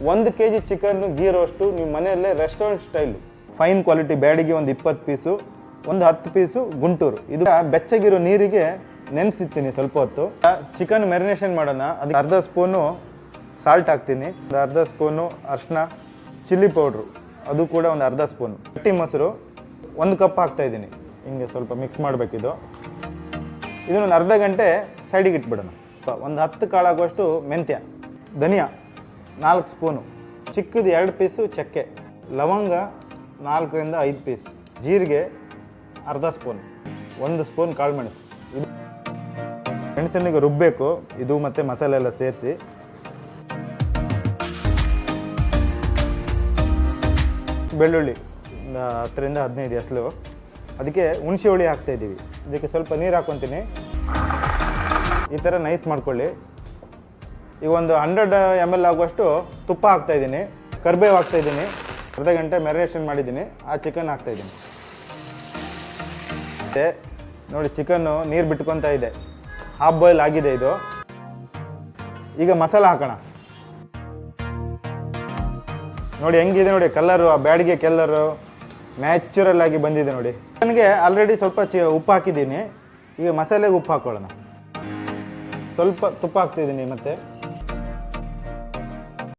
1 kg chicken ghee roast ನೀವು ಮನೆಯಲ್ಲೇ restaurant style fine quality Byadgi ಒಂದು 20 ಪೀಸು, ಒಂದು 10 ಪೀಸು ಗುಂಟೂರು. ಇದು ಬೆಚ್ಚಗಿರೋ ನೀರಿಗೆ ನೆನೆಸಿರ್ತೀನಿ ಸ್ವಲ್ಪ ಹೊತ್ತು. ಚಿಕನ್ ಮ್ಯಾರಿನೇಷನ್ ಮಾಡೋಣ. ಅದಕ್ಕೆ ಅರ್ಧ ಸ್ಪೂನು ಸಾಲ್ಟ್ ಹಾಕ್ತೀನಿ, ಒಂದು ಅರ್ಧ ಸ್ಪೂನು ಅರಿಶಿನ, ಚಿಲ್ಲಿ ಪೌಡ್ರು ಅದು ಕೂಡ ಒಂದು ಅರ್ಧ ಸ್ಪೂನು, ಗಟ್ಟಿ ಮೊಸರು 1 ಕಪ್ ಹಾಕ್ತಾಯಿದ್ದೀನಿ. ಹಿಂಗೆ ಸ್ವಲ್ಪ ಮಿಕ್ಸ್ ಮಾಡಬೇಕಿದು. ಇದನ್ನೊಂದು ಅರ್ಧ ಗಂಟೆ ಸೈಡಿಗೆ ಇಟ್ಬಿಡೋಣ. ಒಂದು 10 ಕಾಳಾಗುವಷ್ಟು ಮೆಂತ್ಯ, ಧನಿಯಾ 4 ಸ್ಪೂನು, ಚಿಕ್ಕದು 2 ಪೀಸು ಚಕ್ಕೆ, ಲವಂಗ 4 ರಿಂದ 5 ಪೀಸ್, ಜೀರಿಗೆ ಅರ್ಧ ಸ್ಪೂನ್, 1 ಸ್ಪೂನ್ ಕಾಳು ಮೆಣಸು. ಇದು ಮೆಣಸನ್ನಿಗೆ ರುಬ್ಬಬೇಕು ಇದು ಮತ್ತು ಮಸಾಲೆ ಎಲ್ಲ ಸೇರಿಸಿ. ಬೆಳ್ಳುಳ್ಳಿ 10 ರಿಂದ 15 ಎಸಳು. ಅದಕ್ಕೆ ಹುಣಸೆ ಹುಳಿ ಹಾಕ್ತಾಯಿದ್ದೀವಿ. ಇದಕ್ಕೆ ಸ್ವಲ್ಪ ನೀರು ಹಾಕ್ಕೊತೀನಿ. ಈ ಥರ ನೈಸ್ ಮಾಡ್ಕೊಳ್ಳಿ. ಈಗ ಒಂದು 100 ml ಆಗುವಷ್ಟು ತುಪ್ಪ ಹಾಕ್ತಾಯಿದ್ದೀನಿ, ಕರಿಬೇವು ಹಾಕ್ತಾಯಿದ್ದೀನಿ, ಅರ್ಧ ಗಂಟೆ ಮ್ಯಾರಿನೇಷನ್ ಮಾಡಿದ್ದೀನಿ. ಆ ಚಿಕನ್ ಹಾಕ್ತಾಯಿದ್ದೀನಿ. ಮತ್ತು ನೋಡಿ ಚಿಕನ್ನು ನೀರು ಬಿಟ್ಕೊತಾ ಇದೆ, ಹಾಫ್ ಬಾಯ್ಲ್ ಆಗಿದೆ ಇದು. ಈಗ ಮಸಾಲ ಹಾಕೋಣ. ನೋಡಿ ಹೆಂಗಿದೆ ನೋಡಿ ಕಲರು, ಆ ಬ್ಯಾಡಿಗೆ ಕಲರು ನ್ಯಾಚುರಲ್ ಆಗಿ ಬಂದಿದೆ ನೋಡಿ. ನನಗೆ ಆಲ್ರೆಡಿ ಸ್ವಲ್ಪ ಉಪ್ಪು ಹಾಕಿದ್ದೀನಿ. ಈಗ ಮಸಾಲೆಗೆ ಉಪ್ಪು ಹಾಕ್ಕೊಳ್ಳೋಣ. ಸ್ವಲ್ಪ ತುಪ್ಪ ಹಾಕ್ತಿದ್ದೀನಿ ಮತ್ತೆ